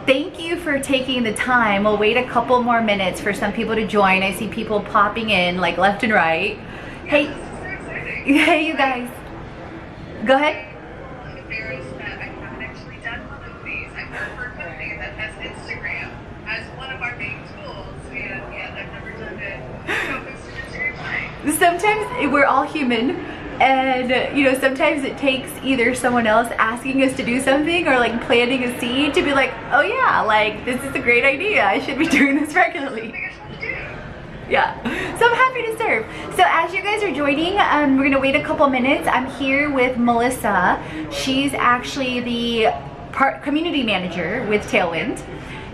thank you for taking the time. We'll wait a couple more minutes for some people to join. I see people popping in like left and right. Hey, hey you guys. Go ahead. I haven't actually done one of these. I work for a company that has Instagram as one of our main tools, and yeah, I've never done it. Focused on Instagram. Sometimes we're all human, and you know, sometimes it takes either someone else asking us to do something or like planting a seed to be like, oh yeah, like this is a great idea. I should be doing this regularly. Yeah, so I'm happy to serve. So as you guys are joining, we're gonna wait a couple minutes. I'm here with Melissa. She's actually the community manager with Tailwind.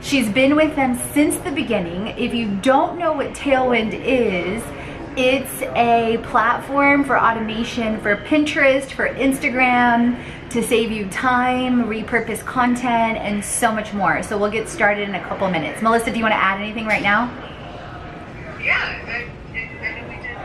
She's been with them since the beginning. If you don't know what Tailwind is, it's a platform for automation for Pinterest, for Instagram, to save you time, repurpose content, and so much more. So we'll get started in a couple minutes. Melissa, do you want to add anything right now? Yeah, I know we did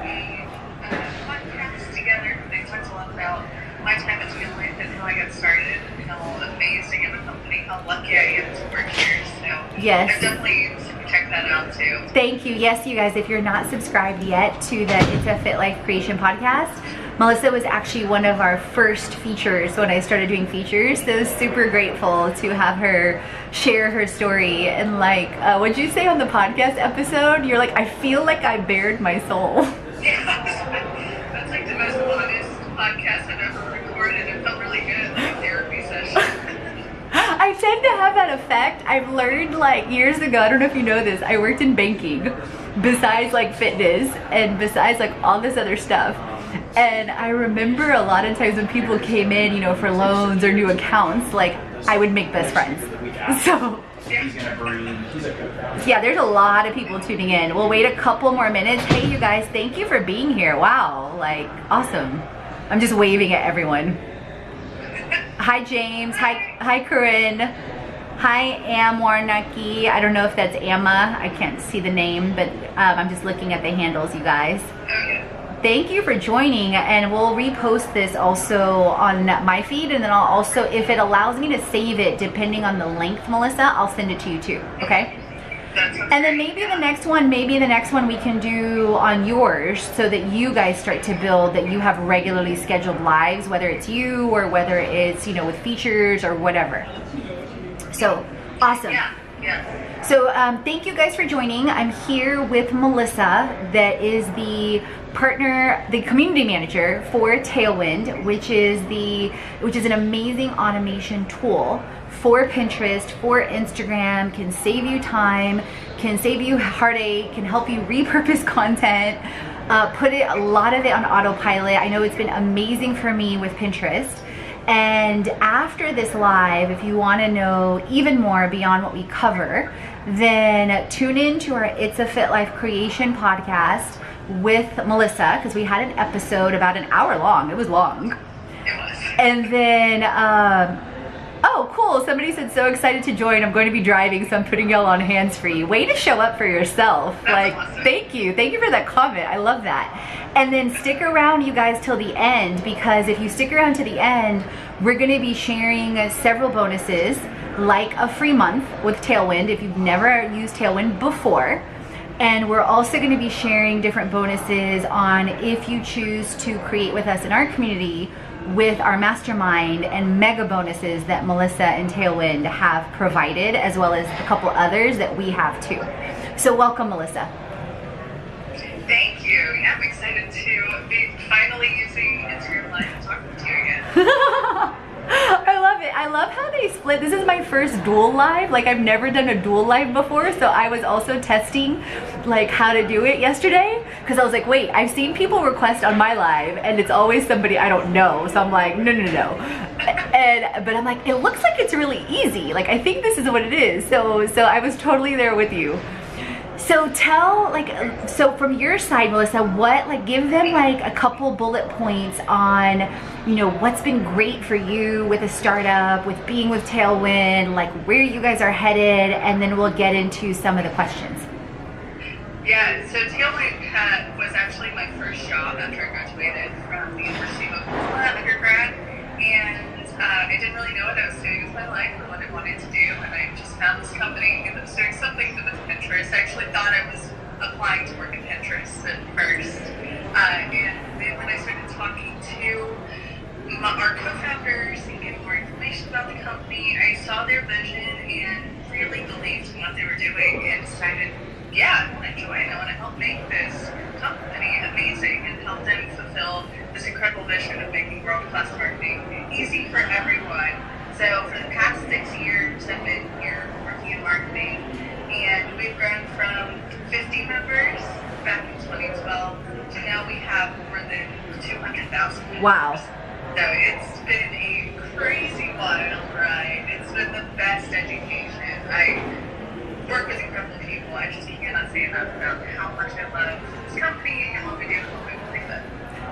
a podcast together. They talked a lot about my time at Tailwind and how I got started, and how amazed I am at the company, how lucky I am to work here. So yes, I definitely check that out too. Thank you. Yes, you guys, if you're not subscribed yet to the It's a Fit Life Creation podcast, Melissa was actually one of our first features when I started doing features. So super grateful to have her share her story. And like, what'd you say on the podcast episode? You're like, I feel like I bared my soul. Yeah, that's like the most honest podcast I've ever recorded. It felt really good, like a therapy session. I tend to have that effect. I've learned like years ago, I don't know if you know this, I worked in banking besides like fitness and besides like all this other stuff. And I remember a lot of times when people came in, you know, for loans or new accounts, like I would make best friends. So yeah, there's a lot of people tuning in. We'll wait a couple more minutes. Hey you guys, thank you for being here. Wow, like awesome. I'm just waving at everyone. Hi James, hi Corinne, hi Amwarnaki. I don't know if that's Amma, I can't see the name, but I'm just looking at the handles, you guys. Thank you for joining, and we'll repost this also on my feed, and then I'll also, if it allows me to save it, depending on the length, Melissa, I'll send it to you too, okay? And then maybe the next one we can do on yours, so that you guys start to build, that you have regularly scheduled lives, whether it's you or whether it's, you know, with features or whatever. So awesome. Yeah. So thank you guys for joining. I'm here with Melissa, that is the partner, the community manager for Tailwind, which is an amazing automation tool for Pinterest, for Instagram, can save you time, can save you heartache, can help you repurpose content, put a lot of it on autopilot. I know it's been amazing for me with Pinterest. And after this live, if you want to know even more beyond what we cover, then tune in to our It's a Fit Life Creation podcast with Melissa, because we had an episode about an hour long. It was long. It was. And then, oh cool, somebody said so excited to join. I'm going to be driving, so I'm putting y'all on hands-free. Way to show up for yourself. That's like awesome. Thank you for that comment. I love that. And then stick around, you guys, till the end, because if you stick around to the end, we're going to be sharing several bonuses, like a free month with Tailwind if you've never used Tailwind before. And we're also going to be sharing different bonuses on if you choose to create with us in our community with our mastermind, and mega bonuses that Melissa and Tailwind have provided, as well as a couple others that we have too. So welcome, Melissa. Thank you. Yeah, I'm excited to be finally using Instagram Live and talking to you again. I love it. I love how they split. This is my first dual live. Like, I've never done a dual live before, so I was also testing like how to do it yesterday, because I was like, wait, I've seen people request on my live and it's always somebody I don't know, so I'm like, no. But I'm like, it looks like it's really easy. Like, I think this is what it is. So I was totally there with you. So tell, like, so from your side, Melissa, what, like, give them like a couple bullet points on, you know, what's been great for you with a startup, with being with Tailwind, like where you guys are headed, and then we'll get into some of the questions. Yeah, so Tailwind was actually my first job after I graduated from the University of Oklahoma undergrad, and I didn't really know what I was doing with my life or what I wanted to do, and I just found this company that was doing something with Pinterest. I actually thought I was applying to work at Pinterest at first. And then when I started talking to our co-founders and getting more information about the company, I saw their vision and really believed in what they were doing and decided, yeah, I want to join. I want to help make this company amazing and help them fulfill this incredible vision of making world-class marketing easy for everyone. So for the past 6 years, I've been here working in marketing, and we've grown from 50 members back in 2012 to now we have more than 200,000 members. Wow. So it's been a crazy wild ride. It's been the best education. I work with incredible people. I just cannot say enough about how much I love this company and what we do and what we believe in.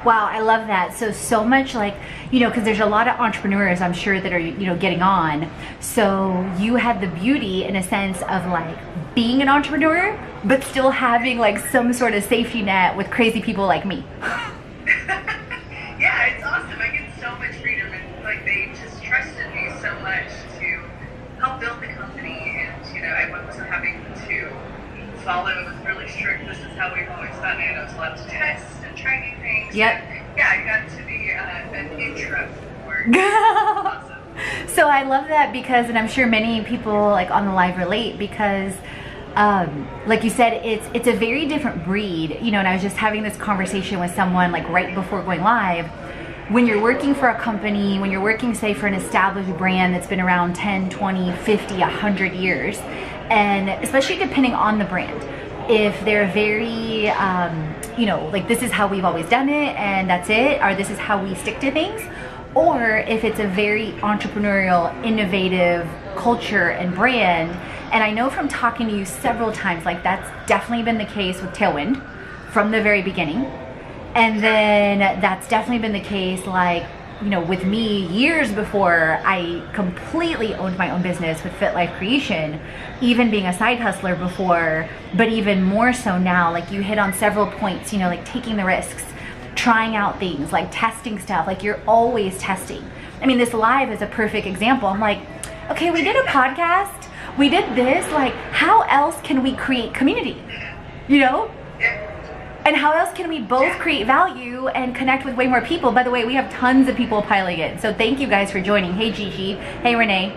Wow, I love that. So much like, you know, because there's a lot of entrepreneurs, I'm sure, that are, you know, getting on. So you had the beauty in a sense of like being an entrepreneur, but still having like some sort of safety net with crazy people like me. Yeah, it's awesome. I get so much freedom, and like they just trusted me so much to help build the company, and you know, I wasn't having to follow. It was really strict. This is how we've always done it. I was allowed to test and try new things. Yep. And, yeah, I got to be an intro for awesome. So I love that because, and I'm sure many people like on the live relate, because like you said, it's a very different breed, you know. And I was just having this conversation with someone like right before going live. When you're working for a company, when you're working, say, for an established brand that's been around 10, 20, 50, 100 years, and especially depending on the brand, if they're very, you know, like this is how we've always done it and that's it, or this is how we stick to things, or if it's a very entrepreneurial, innovative culture and brand. And I know from talking to you several times, like that's definitely been the case with Tailwind from the very beginning. And then that's definitely been the case, like, you know, with me years before I completely owned my own business with Fit Life Creation, even being a side hustler before, but even more so now. Like you hit on several points, you know, like taking the risks, trying out things, like testing stuff, like you're always testing. I mean, this live is a perfect example. I'm like, okay, we did a podcast, we did this, like how else can we create community, you know? And how else can we both create value and connect with way more people? By the way, we have tons of people piling in. So thank you guys for joining. Hey Gigi, hey Renee.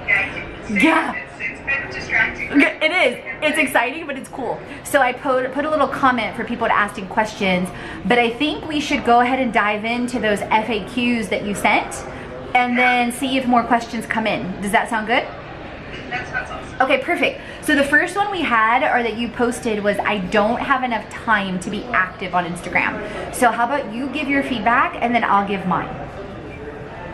Yeah. It's been distracting. It is. It's exciting, but it's cool. So I put a little comment for people to asking questions, but I think we should go ahead and dive into those FAQs that you sent and then see if more questions come in. Does that sound good? That sounds awesome. Okay, perfect. So the first one we had, or that you posted, was I don't have enough time to be active on Instagram. So how about you give your feedback and then I'll give mine.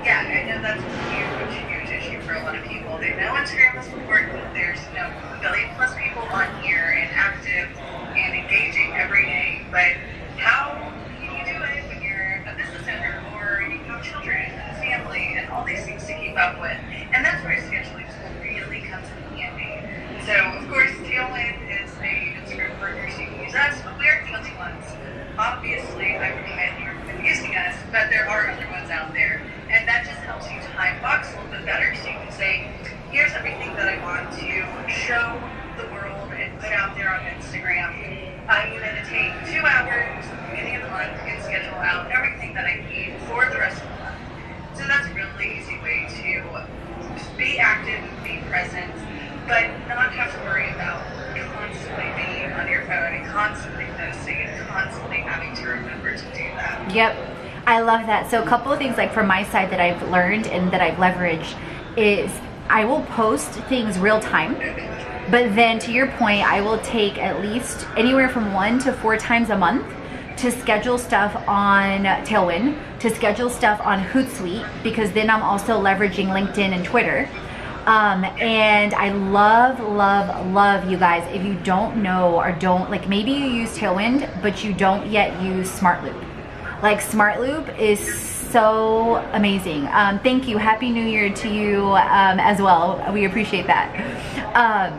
Yeah, I know that's a huge issue for a lot of people. They know Instagram is important. There's, you know, a billion plus people on here and active and engaging every day. But how can you do it when you're a business owner or you have children and a family and all these things to keep up with? And that's where scheduling really comes in handy. So, of course, Tailwind is a Instagram partner, so you can use us, but we aren't the only ones. Obviously, I would highly recommend using us, but there are other ones out there. And that just helps you time box a little bit better, so you can say, here's everything that I want to show the world and put out there on Instagram. I'm going to take 2 hours at the beginning of the month and schedule out everything that I need for the rest of the month. So that's a really easy way to be active, be present, but not have to worry about constantly being on your phone and constantly posting and constantly having to remember to do that. Yep, I love that. So a couple of things like from my side that I've learned and that I've leveraged is I will post things real time, but then to your point, I will take at least anywhere from 1 to 4 times a month to schedule stuff on Tailwind, to schedule stuff on Hootsuite, because then I'm also leveraging LinkedIn and Twitter. And I love you guys. If you don't know or don't, like maybe you use Tailwind, but you don't yet use SmartLoop. Like SmartLoop is so amazing. Thank you. Happy New Year to you as well. We appreciate that.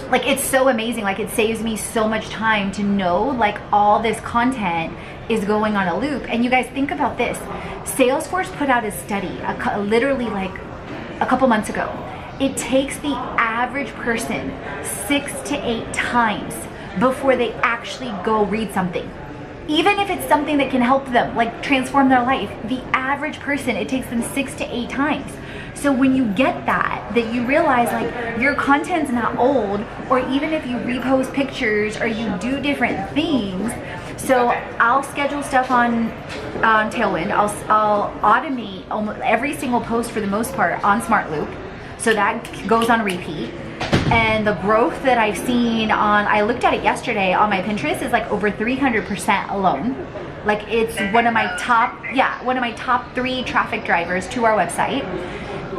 Like it's so amazing. Like it saves me so much time to know like all this content is going on a loop. And you guys think about this. Salesforce put out a study literally like a couple months ago. it takes the average person 6 to 8 times before they actually go read something. Even if it's something that can help them, like transform their life, the average person, it takes them 6 to 8 times. So when you get that you realize like your content's not old, or even if you repost pictures or you do different things. So I'll schedule stuff on Tailwind. I'll automate almost every single post for the most part on Smart Loop. So that goes on repeat. And the growth that I've seen I looked at it yesterday on my Pinterest is like over 300% alone. Like it's one of my top 3 traffic drivers to our website.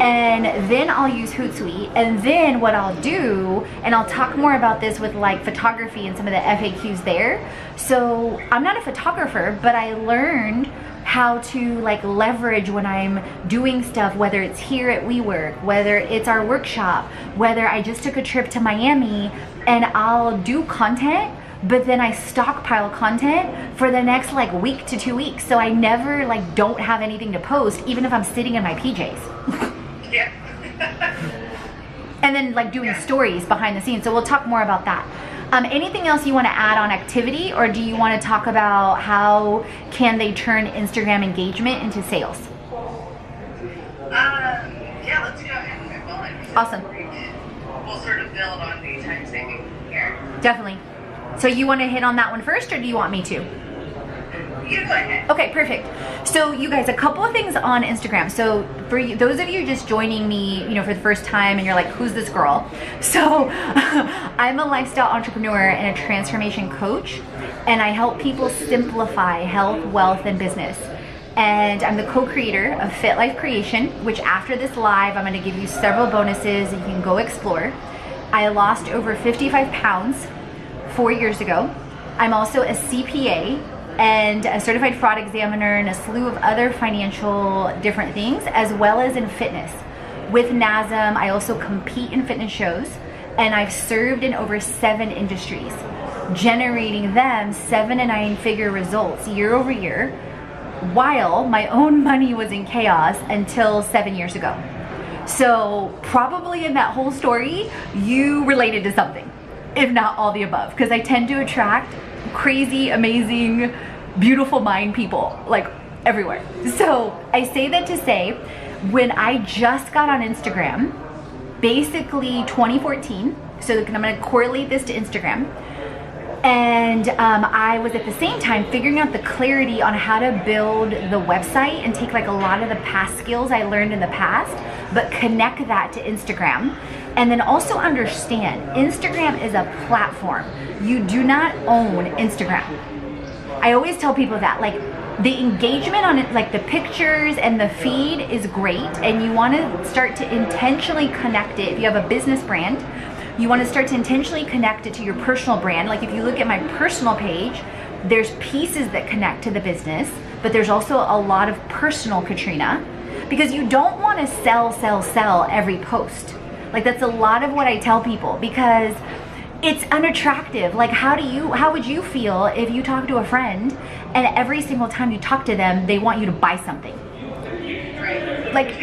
And then I'll use Hootsuite, and then what I'll do, and I'll talk more about this with like photography and some of the FAQs there. So I'm not a photographer, but I learned how to like leverage when I'm doing stuff, whether it's here at WeWork, whether it's our workshop, whether I just took a trip to Miami, and I'll do content, but then I stockpile content for the next like week to 2 weeks. So I never like don't have anything to post, even if I'm sitting in my PJs. Yeah. And then like doing stories behind the scenes. So we'll talk more about that. Anything else you want to add on activity, or do you want to talk about how can they turn Instagram engagement into sales? Yeah, let's go ahead and move on. Awesome. We'll sort of build on the time saving here. Definitely. So you want to hit on that one first, or do you want me to? You go ahead. Okay, perfect. So you guys, a couple of things on Instagram. So for you, those of you just joining me, for the first time and you're like, who's this girl? So I'm a lifestyle entrepreneur and a transformation coach, and I help people simplify health, wealth, and business. And I'm the co-creator of Fit Life Creation, which after this live, I'm going to give you several bonuses that you can go explore. I lost over 55 pounds 4 years ago. I'm also a CPA and a certified fraud examiner and a slew of other financial different things, as well as in fitness. With NASM, I also compete in fitness shows, and I've served in over 7 industries, generating them 7 to 9 figure results year over year, while my own money was in chaos until 7 years ago. So probably in that whole story, you related to something, if not all the above, because I tend to attract crazy, amazing, beautiful mind people like everywhere. So I say that to say, when I just got on Instagram, basically 2014, so I'm going to correlate this to Instagram, and I was at the same time figuring out the clarity on how to build the website and take like a lot of the past skills I learned in the past, but connect that to Instagram. And then also understand, Instagram is a platform. You do not own Instagram. I always tell people that, like, the engagement on it, like the pictures and the feed is great, and you want to start to intentionally connect it. If you have a business brand, you want to start to intentionally connect it to your personal brand. Like if you look at my personal page, there's pieces that connect to the business, but there's also a lot of personal Katrina, because you don't want to sell every post. Like that's a lot of what I tell people, because it's unattractive. Like how would you feel if you talk to a friend and every single time you talk to them, they want you to buy something? Like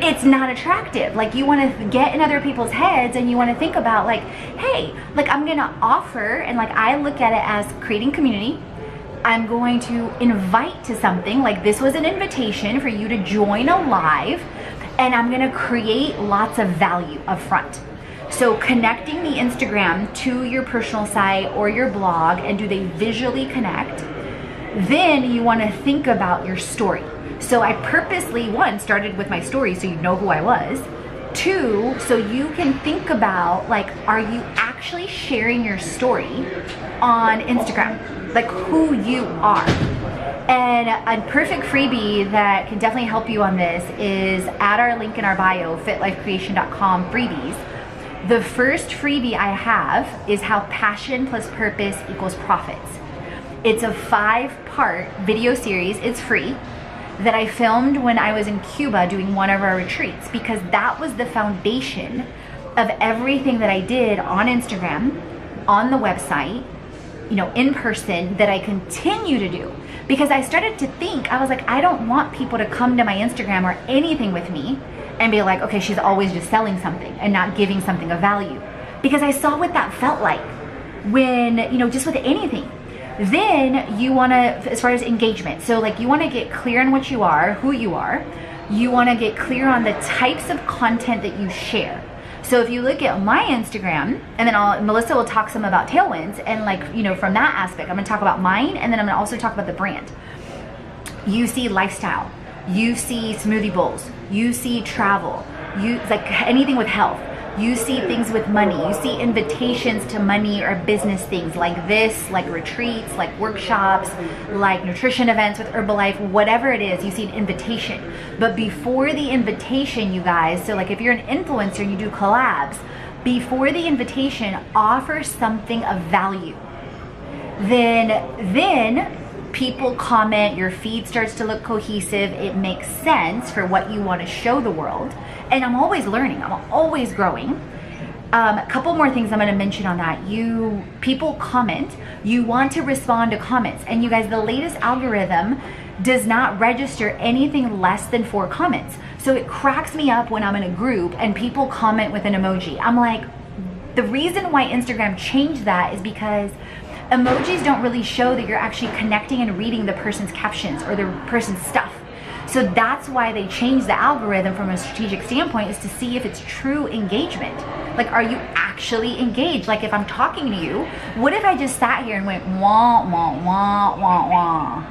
it's not attractive. Like you want to get in other people's heads, and you want to think about like, hey, like I'm gonna offer, and like I look at it as creating community. I'm going to invite to something, like this was an invitation for you to join a live, and I'm gonna create lots of value up front. So connecting the Instagram to your personal site or your blog, and do they visually connect? Then you wanna think about your story. So I purposely, 1, started with my story so you know who I was. 2, so you can think about like, are you actually sharing your story on Instagram? Like who you are. And a perfect freebie that can definitely help you on this is at our link in our bio, fitlifecreation.com freebies. The first freebie I have is how passion plus purpose equals profits. It's a 5-part video series, it's free, that I filmed when I was in Cuba doing one of our retreats, because that was the foundation of everything that I did on Instagram, on the website, in person, that I continue to do. Because I started to think, I was like, I don't want people to come to my Instagram or anything with me and be like, okay, she's always just selling something and not giving something of value. Because I saw what that felt like when, just with anything. Then you want to, as far as engagement, so like you want to get clear on what you are, who you are. You want to get clear on the types of content that you share. So if you look at my Instagram, and then Melissa will talk some about Tailwinds, and like, from that aspect, I'm going to talk about mine, and then I'm going to also talk about the brand. You see lifestyle, you see smoothie bowls, you see travel, you like anything with health. You see things with money. You see invitations to money or business things like this, like retreats, like workshops, like nutrition events with Herbalife, whatever it is, you see an invitation. But before the invitation, you guys, so like if you're an influencer and you do collabs, before the invitation, offer something of value. Then people comment, your feed starts to look cohesive, it makes sense for what you want to show the world. And I'm always learning, I'm always growing. A couple more things I'm going to mention on that. People comment, you want to respond to comments. And you guys, the latest algorithm does not register anything less than 4 comments. So it cracks me up when I'm in a group and people comment with an emoji. I'm like, the reason why Instagram changed that is because emojis don't really show that you're actually connecting and reading the person's captions or the person's stuff. So that's why they changed the algorithm from a strategic standpoint, is to see if it's true engagement. Like, are you actually engaged? Like, if I'm talking to you, what if I just sat here and went wah, wah, wah, wah, wah?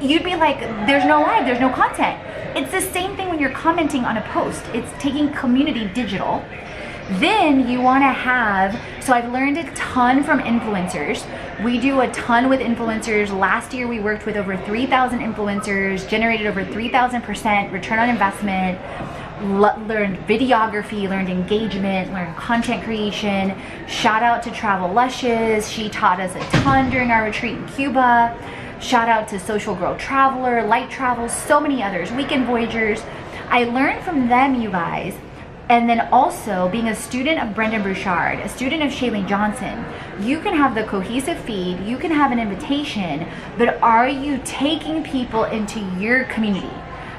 You'd be like, there's no live, there's no content. It's the same thing when you're commenting on a post. It's taking community digital. Then you want to have, so I've learned a ton from influencers. We do a ton with influencers. Last year we worked with over 3,000 influencers, generated over 3,000% return on investment, learned videography, learned engagement, learned content creation. Shout out to Travel Lushes. She taught us a ton during our retreat in Cuba. Shout out to Social Girl Traveler, Light Travel, so many others, Weekend Voyagers. I learned from them, you guys. And then also being a student of Brendan Bouchard, a student of Shailene Johnson, you can have the cohesive feed, you can have an invitation, but are you taking people into your community?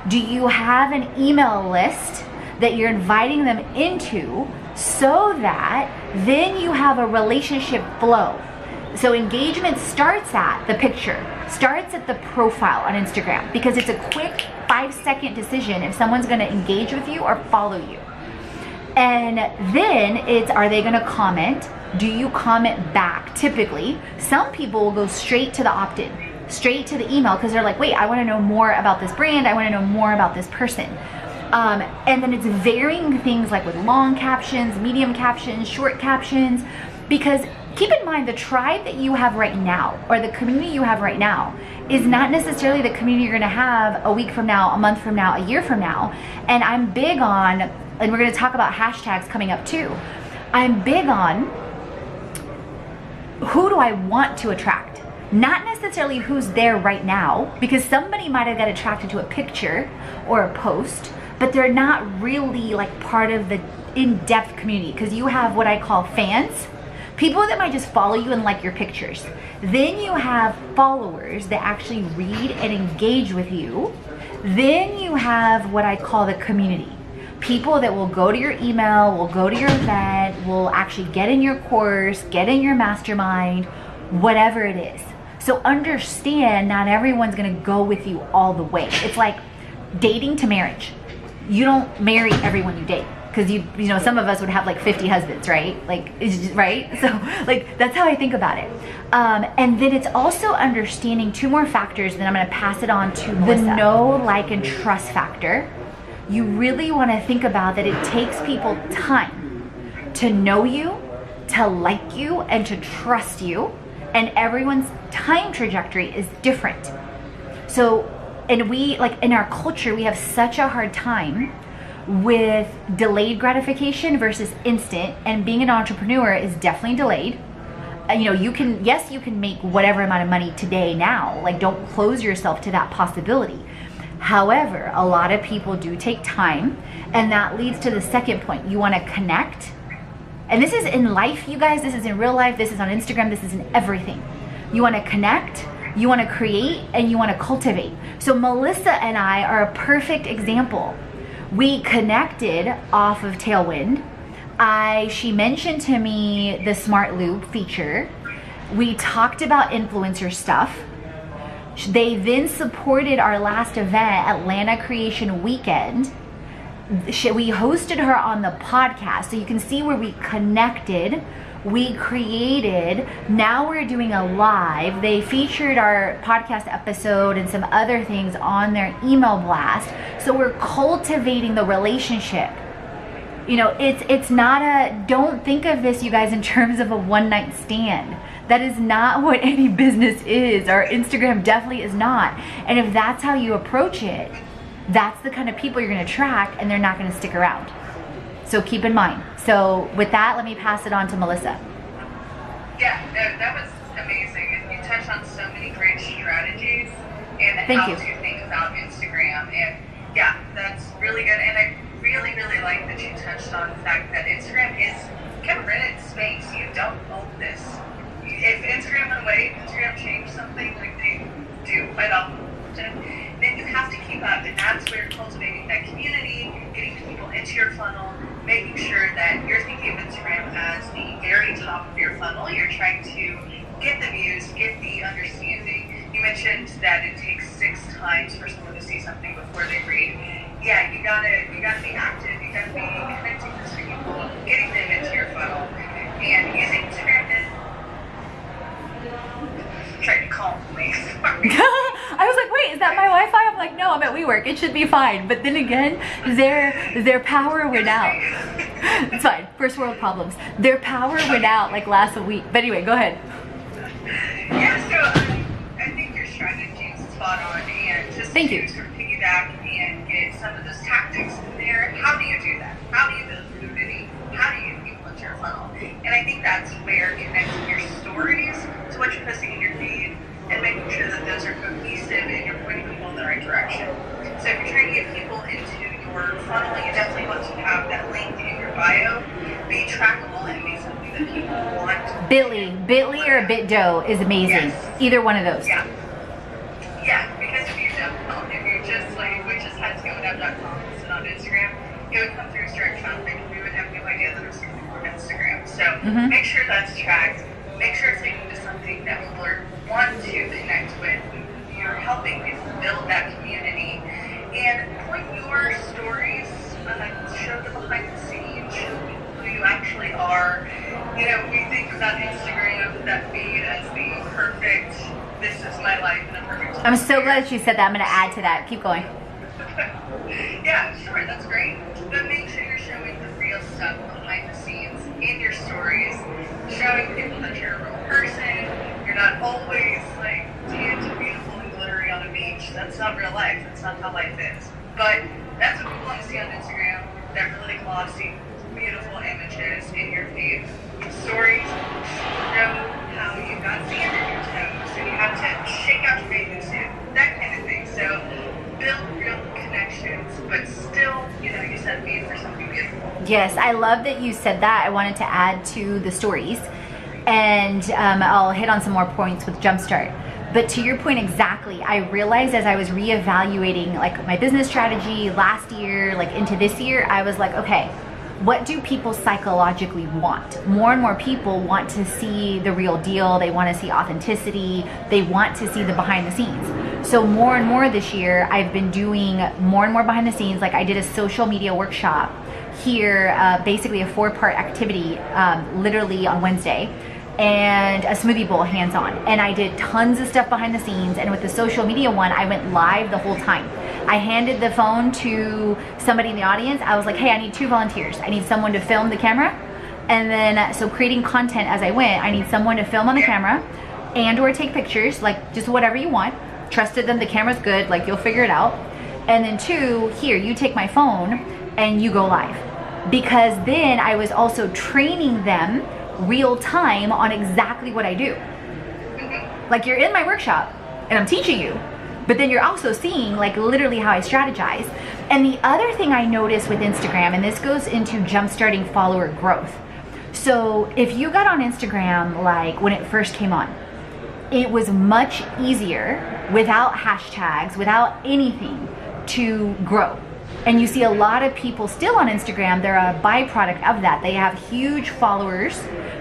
Do you have an email list that you're inviting them into so that then you have a relationship flow? So engagement starts at the picture, starts at the profile on Instagram, because it's a quick 5-second decision if someone's gonna engage with you or follow you. And then it's, are they gonna comment? Do you comment back? Typically, some people will go straight to the opt-in, straight to the email, because they're like, wait, I wanna know more about this brand, I wanna know more about this person. And then it's varying things like with long captions, medium captions, short captions, because keep in mind the tribe that you have right now, or the community you have right now, is not necessarily the community you're gonna have a week from now, a month from now, a year from now. And I'm big on, and we're gonna talk about hashtags coming up too. I'm big on who do I want to attract? Not necessarily who's there right now, because somebody might have got attracted to a picture or a post, but they're not really like part of the in-depth community, because you have what I call fans, people that might just follow you and like your pictures. Then you have followers that actually read and engage with you. Then you have what I call the community. People that will go to your email, will go to your event, will actually get in your course, get in your mastermind, whatever it is. So understand, not everyone's gonna go with you all the way. It's like dating to marriage. You don't marry everyone you date, because you know, some of us would have like 50 husbands, right? Like, it's just, right? So like, that's how I think about it. And then it's also understanding 2 more factors, then I'm gonna pass it on to Melissa. The know, like, and trust factor. You really wanna think about that it takes people time to know you, to like you, and to trust you. And everyone's time trajectory is different. So, and we, like in our culture, we have such a hard time with delayed gratification versus instant, and being an entrepreneur is definitely delayed. You know, you can make whatever amount of money today now, like don't close yourself to that possibility. However, a lot of people do take time, and that leads to the second point. You wanna connect, and this is in life, you guys, this is in real life, this is on Instagram, this is in everything. You wanna connect, you wanna create, and you wanna cultivate. So Melissa and I are a perfect example. We connected off of Tailwind. She mentioned to me the Smart Loop feature. We talked about influencer stuff. They then supported our last event, Atlanta Creation Weekend. We hosted her on the podcast, so you can see where we connected, we created. Now we're doing a live. They featured our podcast episode and some other things on their email blast. So we're cultivating the relationship. You know, it's not don't think of this, you guys, in terms of a one-night stand. That is not what any business is. Our Instagram definitely is not. And if that's how you approach it, that's the kind of people you're going to attract, and they're not going to stick around. So keep in mind. So with that, let me pass it on to Melissa. Yeah, that was amazing. And you touched on so many great strategies and how to think about Instagram. And yeah, that's really good. And I really, really like that you touched on the fact that Instagram is kind of rented space. You don't own this. If Instagram went away, Instagram changed something like they do quite often, then you have to keep up. And that's where cultivating that community, getting people into your funnel, making sure that you're thinking of Instagram as the very top of your funnel. You're trying to get the views, get the understanding. You mentioned that it takes 6 times for someone to see something before they read. Yeah, you gotta be active. You gotta be connecting with people, getting them into your funnel, and using Instagram as trying to call me. I was like, wait, is that my Wi-Fi? I'm like, no, I'm at WeWork. It should be fine. But then again, their power went out. It's fine. First world problems. Their power went out like last week. But anyway, go ahead. Yeah, so I think your strategy is spot on. And just Thank to you. sort of piggyback and get some of those tactics in there, how do you do that? How do you build community? How do you get people into your funnel? And I think that's where connecting your stories to what you're posting in your feed and making sure that those are cohesive and you're pointing people in the right direction. So if you're trying to get people into your funnel, you definitely want to have that link in your bio be trackable and be something that people want. Bitly or BitDo is amazing. Yes. Either one of those. Yeah. Yeah, because if you don't, if you're just like, we just had ScubaDiver.com listed on Instagram, it would come through as direct traffic and we would have no idea that it was coming from Instagram. So make sure that's tracked. Make sure it's taken to something that people want to connect with. You're helping people build that community. And point your stories, show the behind the scenes, show people who you actually are. You know, we think about Instagram, that feed as the perfect, this is my life and a perfect life. I'm so glad that you said that. I'm going to add to that. Keep going. Yeah, sure, that's great. But make sure you're showing the real stuff behind the scenes in your stories, showing people that you're a real person. You're not always like tanned and beautiful and glittery on a beach. That's not real life. That's not how life is. But that's what people want to see on Instagram. That really glossy, beautiful images in your feed. Stories show how you got sand in your toes and you have to shake out your bathing suit, that kind of thing. So build real connections, but still, you know, you said be for something beautiful. Yes, I love that you said that. I wanted to add to the stories, and I'll hit on some more points with Jumpstart. But to your point exactly, I realized as I was reevaluating like my business strategy last year, like into this year, I was like, okay, what do people psychologically want? More and more people want to see the real deal. They want to see authenticity. They want to see the behind the scenes. So more and more this year, I've been doing more and more behind the scenes. Like I did a social media workshop here, basically a 4-part activity, literally on Wednesday, and a smoothie bowl hands-on. And I did tons of stuff behind the scenes. And with the social media one, I went live the whole time. I handed the phone to somebody in the audience. I was like, hey, I need 2 volunteers. I need someone to film the camera. And then, so creating content as I went, I need someone to film on the camera and or take pictures, like just whatever you want. Trusted them, the camera's good, like you'll figure it out. And then 2, here, you take my phone and you go live. Because then I was also training them real time on exactly what I do. Like you're in my workshop and I'm teaching you, but then you're also seeing like literally how I strategize. And the other thing I noticed with Instagram, and this goes into jumpstarting follower growth. So if you got on Instagram like when it first came on, it was much easier without hashtags, without anything to grow. And you see a lot of people still on Instagram, they're a byproduct of that. They have huge followers,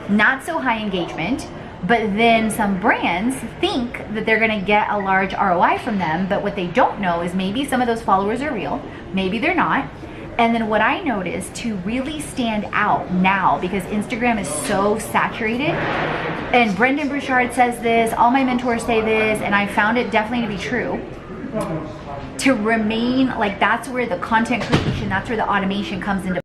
not so high engagement, but then some brands think that they're gonna get a large ROI from them, but what they don't know is maybe some of those followers are real, maybe they're not. And then what I noticed to really stand out now, because Instagram is so saturated, and Brendan Burchard says this, all my mentors say this, and I found it definitely to be true, to remain, like that's where the content creation, that's where the automation comes into